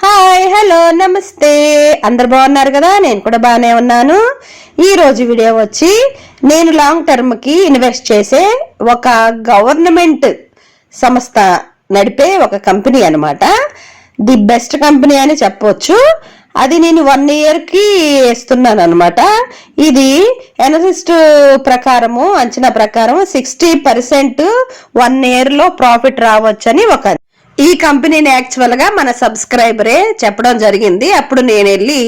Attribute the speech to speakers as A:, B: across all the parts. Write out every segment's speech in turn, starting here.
A: Hi hello నమస్తే, అందరు బాగున్నారు కదా? నేను కూడా బాగానే ఉన్నాను. ఈరోజు వీడియో వచ్చి నేను లాంగ్ టర్మ్కి ఇన్వెస్ట్ చేసే ఒక గవర్నమెంట్ సంస్థ నడిపే ఒక కంపెనీ అనమాట. ది బెస్ట్ కంపెనీ అని చెప్పవచ్చు. అది నేను 1 ఇయర్కి వేస్తున్నాను అనమాట. ఇది ఎనలిస్ట్ ప్రకారము, అంచనా ప్రకారం 60% 1 ఇయర్లో ప్రాఫిట్ రావచ్చని ఈ కంపెనీని యాక్చువల్గా మన సబ్స్క్రైబరే చెప్పడం జరిగింది. అప్పుడు నేను వెళ్ళి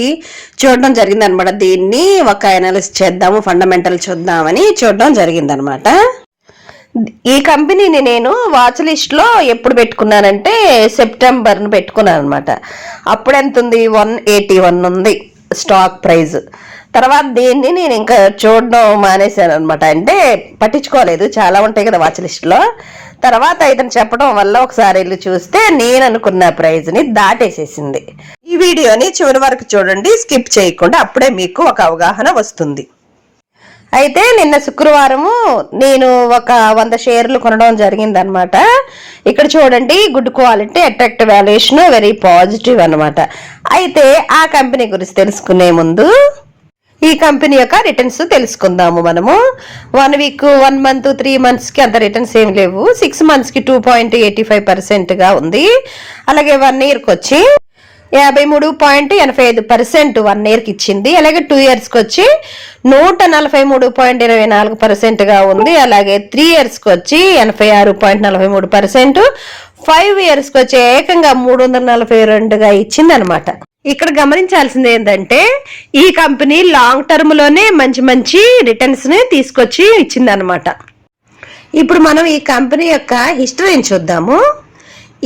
A: చూడడం జరిగింది అనమాట. దీన్ని ఒక అనలిస్ట్ చేద్దాము, ఫండమెంటల్ చూద్దామని చూడడం జరిగింది అనమాట. ఈ కంపెనీని నేను వాచ్ లిస్ట్లో ఎప్పుడు పెట్టుకున్నానంటే సెప్టెంబర్ను పెట్టుకున్నాను అనమాట. అప్పుడు ఎంత ఉంది? 181 ఉంది స్టాక్ ప్రైజ్. తర్వాత దీన్ని నేను ఇంకా చూడడం మానేశాను అనమాట. అంటే పట్టించుకోలేదు, చాలా ఉంటాయి కదా వాచ్ లిస్ట్లో. తర్వాత ఇతను చెప్పడం వల్ల ఒకసారి వెళ్ళి చూస్తే నేను అనుకున్న ప్రైజ్ని దాటేసేసింది. ఈ వీడియోని చివరి వరకు చూడండి, స్కిప్ చేయకుండా, అప్పుడే మీకు ఒక అవగాహన వస్తుంది. అయితే నిన్న శుక్రవారము నేను ఒక 100 షేర్లు కొనడం జరిగింది అనమాట. ఇక్కడ చూడండి, good quality, attractive valuation, very positive అనమాట. అయితే ఆ కంపెనీ గురించి తెలుసుకునే ముందు ఈ కంపెనీ యొక్క రిటర్న్స్ తెలుసుకుందాము. మనము 1 వీక్, 1 మంత్, 3 మంత్స్కి అంత రిటర్న్స్ ఏమి లేవు. 6 మంత్స్కి 2.85% ఉంది. అలాగే 1 ఇయర్కి వచ్చి 53.85% 1 ఇయర్కి ఇచ్చింది. అలాగే 2 ఇయర్స్కి వచ్చి 143.24% ఉంది. అలాగే 3 ఇయర్స్కి వచ్చి 86.43%, 5 ఇయర్స్కి వచ్చి ఏకంగా 342గా ఇచ్చింది అనమాట. ఇక్కడ గమనించాల్సింది ఏంటంటే ఈ కంపెనీ లాంగ్ టర్మ్లోనే మంచి మంచి రిటర్న్స్ని తీసుకొచ్చి ఇచ్చింది అనమాట. ఇప్పుడు మనం ఈ కంపెనీ యొక్క హిస్టరీని చూద్దాము.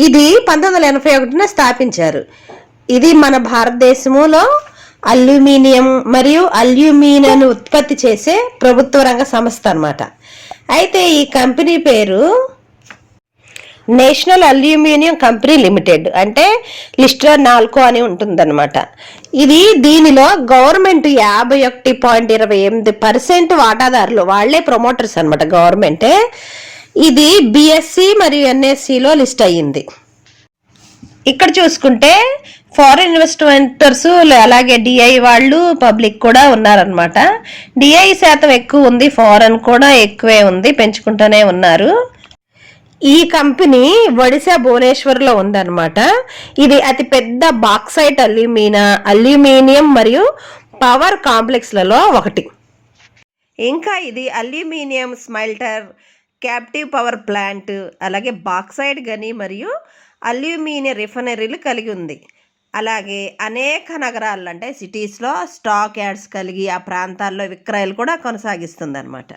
A: ఇది 1981 స్థాపించారు. ఇది మన భారతదేశంలో అల్యూమినియం మరియు అల్యూమినియం ఉత్పత్తి చేసే ప్రభుత్వ రంగ సంస్థ అనమాట. అయితే ఈ కంపెనీ పేరు నేషనల్ అల్యూమినియం కంపెనీ లిమిటెడ్, అంటే లిస్టర్ నాల్కో అని ఉంటుందన్నమాట. దీనిలో గవర్నమెంట్ 51.28% వాటాదారులు, వాళ్లే ప్రమోటర్స్ అనమాట, గవర్నమెంటే. ఇది బిఎస్సి మరియు ఎన్ఎస్సిలో లిస్ట్ అయ్యింది. ఇక్కడ చూసుకుంటే ఫారిన్ ఇన్వెస్ట్మెంటర్స్, అలాగే డిఐ వాళ్ళు, పబ్లిక్ కూడా ఉన్నారనమాట. డిఐ శాతం ఎక్కువ ఉంది, ఫారెన్ కూడా ఎక్కువే ఉంది, పెంచుకుంటూనే ఉన్నారు. ఈ కంపెనీ ఒడిశా భువనేశ్వర్లో ఉందన్నమాట. ఇది అతి పెద్ద బాక్సైట్ అల్యూమినియం మరియు పవర్ కాంప్లెక్స్లలో ఒకటి. ఇంకా ఇది aluminium smelter, captive power plant, అలాగే బాక్సైట్ గని మరియు అల్యూమినియం రిఫైనరీలు కలిగి ఉంది. అలాగే అనేక నగరాల్లో, అంటే సిటీస్లో స్టాక్ యార్డ్స్ కలిగి ఆ ప్రాంతాల్లో విక్రయాలు కూడా కొనసాగిస్తుంది అనమాట.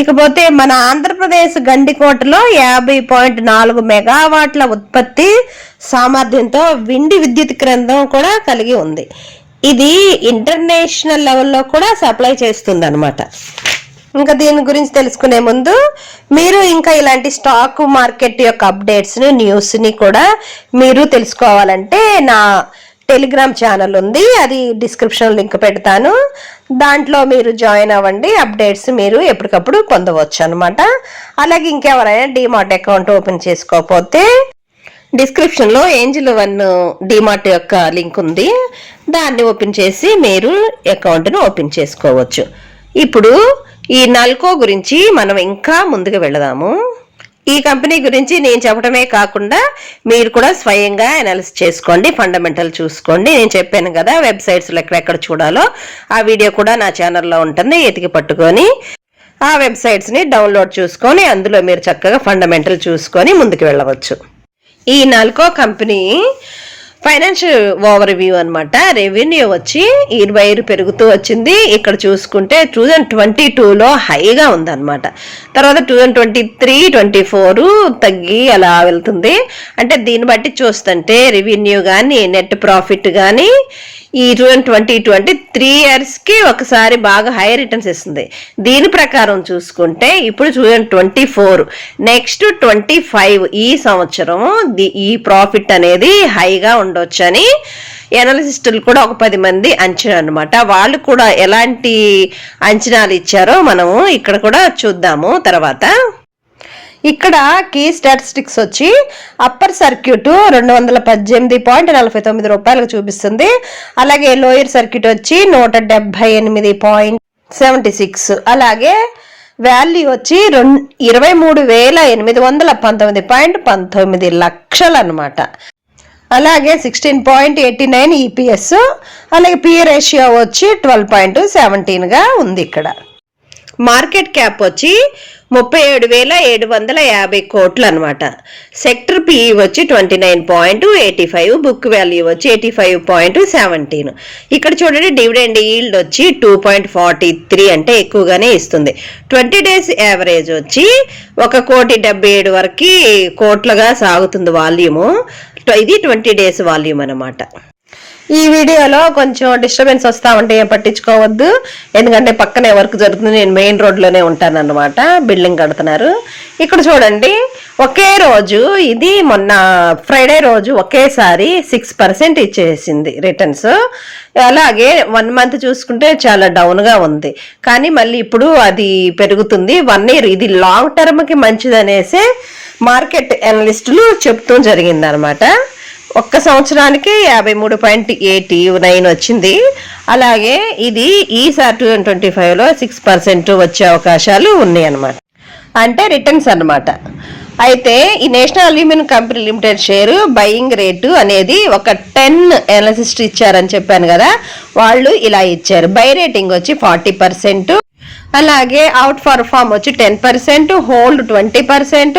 A: ఇకపోతే మన ఆంధ్రప్రదేశ్ గండికోటలో 50.4 మెగావాట్ల ఉత్పత్తి సామర్థ్యంతో విండి విద్యుత్ కేంద్రం కూడా కలిగి ఉంది. ఇది ఇంటర్నేషనల్ లెవెల్లో కూడా సప్లై చేస్తుంది అనమాట. ఇంకా దీని గురించి తెలుసుకునే ముందు మీరు ఇంకా ఇలాంటి స్టాక్ మార్కెట్ యొక్క అప్డేట్స్ని, న్యూస్ని కూడా మీరు తెలుసుకోవాలంటే నా టెలిగ్రామ్ ఛానల్ ఉంది, అది డిస్క్రిప్షన్ లింక్ పెడతాను. దాంట్లో మీరు జాయిన్ అవ్వండి. అప్డేట్స్ మీరు ఎప్పటికప్పుడు పొందవచ్చు అనమాట. అలాగే ఇంకెవరైనా డిమార్ట్ అకౌంట్ ఓపెన్ చేసుకోకపోతే డిస్క్రిప్షన్లో ఏంజిల్ 1 డిమార్ట్ యొక్క లింక్ ఉంది, దాన్ని ఓపెన్ చేసి మీరు అకౌంట్ను ఓపెన్ చేసుకోవచ్చు. ఇప్పుడు ఈ నాల్కో గురించి మనం ఇంకా ముందుకు వెళదాము. ఈ కంపెనీ గురించి నేను చెప్పడమే కాకుండా మీరు కూడా స్వయంగా అనాలిసిస్ చేసుకోండి, ఫండమెంటల్ చూసుకోండి. నేను చెప్పాను కదా వెబ్సైట్స్లో ఎక్కడెక్కడ చూడాలో, ఆ వీడియో కూడా నా ఛానల్లో ఉంటుంది. ఎతికి పట్టుకొని ఆ వెబ్సైట్స్ని డౌన్లోడ్ చూసుకొని అందులో మీరు చక్కగా ఫండమెంటల్ చూసుకొని ముందుకు వెళ్ళవచ్చు. ఈ NALCO company financial over view అనమాట. రెవెన్యూ వచ్చి 20 పెరుగుతూ వచ్చింది. ఇక్కడ చూసుకుంటే 2022లో హైగా ఉందన్నమాట. తర్వాత 2023, 2024 తగ్గి అలా వెళ్తుంది. అంటే దీన్ని బట్టి చూస్తుంటే రెవెన్యూ కానీ, నెట్ ప్రాఫిట్ కానీ ఈ 2023 ఇయర్స్కి ఒకసారి బాగా హై రిటర్న్స్ ఇస్తుంది. దీని ప్రకారం చూసుకుంటే ఇప్పుడు 2024, నెక్స్ట్ 25 ఈ సంవత్సరం ఈ ప్రాఫిట్ అనేది హైగా ఉండొచ్చని ఎనలిస్టులు కూడా ఒక 10 మంది అంచనా అనమాట. వాళ్ళు కూడా ఎలాంటి అంచనాలు ఇచ్చారో మనము ఇక్కడ కూడా చూద్దాము తర్వాత. ఇక్కడ కీ స్టాటిస్టిక్స్ వచ్చి అప్పర్ సర్క్యూట్ 218.49 రూపాయలకు చూపిస్తుంది. అలాగే లోయర్ సర్క్యూట్ వచ్చి 178.76. అలాగే వాల్యూ వచ్చి 23,819.19 లక్షలు అనమాట. అలాగే 16.89 ఈపీఎస్. అలాగే పి రేషియో వచ్చి 12.17గా ఉంది. ఇక్కడ మార్కెట్ క్యాప్ వచ్చి 37,750 కోట్లు అనమాట. సెక్టర్ పిఈ వచ్చి 29.85, బుక్ వాల్యూ వచ్చి 85.17. ఇక్కడ చూడండి డివిడెండ్ ఈల్డ్ వచ్చి 2.43, అంటే ఎక్కువగానే ఇస్తుంది. 20 days యావరేజ్ వచ్చి 1,77 వరకు కోట్లుగా సాగుతుంది వాల్యూము. ఇది 20 days వాల్యూమ్ అనమాట. ఈ వీడియోలో కొంచెం డిస్టర్బెన్స్ వస్తా ఉంటే ఏం పట్టించుకోవద్దు, ఎందుకంటే పక్కనే వర్క్ జరుగుతుంది. నేను మెయిన్ రోడ్లోనే ఉంటాను అనమాట, బిల్డింగ్ కడుతున్నారు. ఇక్కడ చూడండి ఒకే రోజు, ఇది మొన్న ఫ్రైడే రోజు ఒకేసారి 6% ఇచ్చేసింది రిటర్న్స్. అలాగే 1 month చూసుకుంటే చాలా డౌన్గా ఉంది, కానీ మళ్ళీ ఇప్పుడు అది పెరుగుతుంది. 1 year ఇది లాంగ్ టర్మ్కి మంచిదనేసి మార్కెట్ అనలిస్టులు చెప్తూ జరిగింది అనమాట. 1 సంవత్సరానికి 53.89 వచ్చింది. అలాగే ఇది ఈసారి 2025లో 6% వచ్చే అవకాశాలు ఉన్నాయి అన్నమాట, అంటే రిటర్న్స్ అన్నమాట. అయితే ఈ national aluminium company limited share buying rate అనేది ఒక 10 అనలిస్ట్ ఇచ్చారని చెప్పాను కదా, వాళ్ళు ఇలా ఇచ్చారు. బై రేటింగ్ వచ్చి 40%, అలాగే అవుట్ పర్ఫార్మ్ వచ్చి 10%, హోల్డ్ 20%,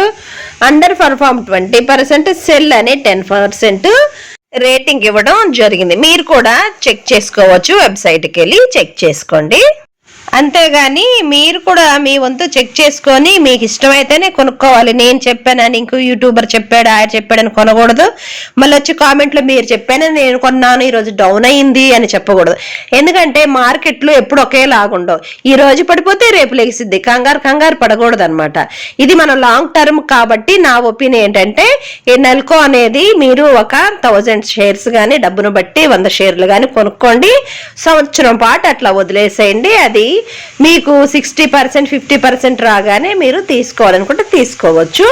A: అండర్ పర్ఫార్మ్ 20%, సెల్ అనే 10% రేటింగ్ ఇవ్వడం జరిగింది. మీరు కూడా చెక్ చేసుకోవచ్చు, వెబ్సైట్కి వెళ్ళి చెక్ చేసుకోండి. అంతేగాని మీరు కూడా మీ వంతు చెక్ చేసుకొని మీకు ఇష్టమైతేనే కొనుక్కోవాలి. నేను చెప్పానని ఇంకో యూట్యూబర్ చెప్పాడు, ఆయన చెప్పాడని కొనకూడదు. మళ్ళీ వచ్చి కామెంట్లో మీరు చెప్పానని నేను కొన్నాను, ఈరోజు డౌన్ అయింది అని చెప్పకూడదు. ఎందుకంటే మార్కెట్లు ఎప్పుడు ఒకేలాగుండవు. ఈ రోజు పడిపోతే రేపు లెగిసిద్ది, కంగారు పడకూడదు అనమాట. ఇది మన లాంగ్ టర్మ్ కాబట్టి నా ఒపీనియన్ ఏంటంటే ఈ నెల్కో అనేది మీరు ఒక 1000 షేర్స్ కానీ డబ్బును బట్టి 100 షేర్లు కానీ కొనుక్కోండి. సంవత్సరం పాటు అట్లా వదిలేసేయండి. అది మీకు 60% 50% రాగానే మీరు తీసుకోవాలనుకుంటే తీసుకోవచ్చు.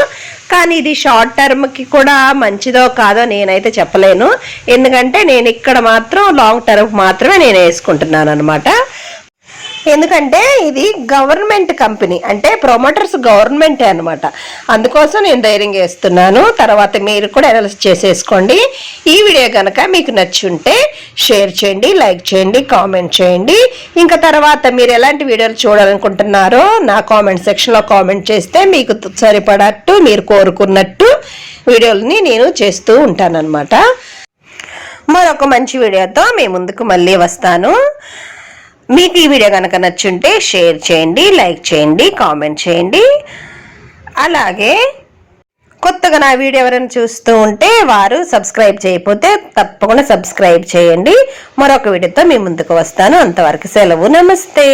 A: కానీ ఇది షార్ట్ టర్మ్కి కూడా మంచిదో కాదో నేనైతే చెప్పలేను, ఎందుకంటే నేను ఇక్కడ మాత్రం లాంగ్ టర్మ్ మాత్రమే నేను వేసుకుంటున్నాను అనమాట. ఎందుకంటే ఇది గవర్నమెంట్ కంపెనీ, అంటే ప్రమోటర్స్ గవర్నమెంటే అనమాట. అందుకోసం నేను ధైర్యంగా వేస్తున్నాను. తర్వాత మీరు కూడా అనలైజ్ చేసేసుకోండి. ఈ వీడియో కనుక మీకు నచ్చుంటే షేర్ చేయండి, లైక్ చేయండి, కామెంట్ చేయండి. ఇంకా తర్వాత మీరు ఎలాంటి వీడియోలు చూడాలనుకుంటున్నారో నా కామెంట్ సెక్షన్లో కామెంట్ చేస్తే మీకు సరిపడట్టు మీరు కోరుకున్నట్టు వీడియోలని నేను చేస్తూ ఉంటానన్నమాట. మరొక మంచి వీడియోతో మీ ముందుకు మళ్ళీ వస్తాను. మీకు ఈ వీడియో కనుక నచ్చుంటే షేర్ చేయండి, లైక్ చేయండి, కామెంట్ చేయండి. అలాగే కొత్తగా నా వీడియో ఎవరైనా చూస్తూ ఉంటే వారు సబ్స్క్రైబ్ చేయకపోతే తప్పకుండా సబ్స్క్రైబ్ చేయండి. మరొక వీడియోతో మీ ముందుకు వస్తాను. అంతవరకు సెలవు, నమస్తే.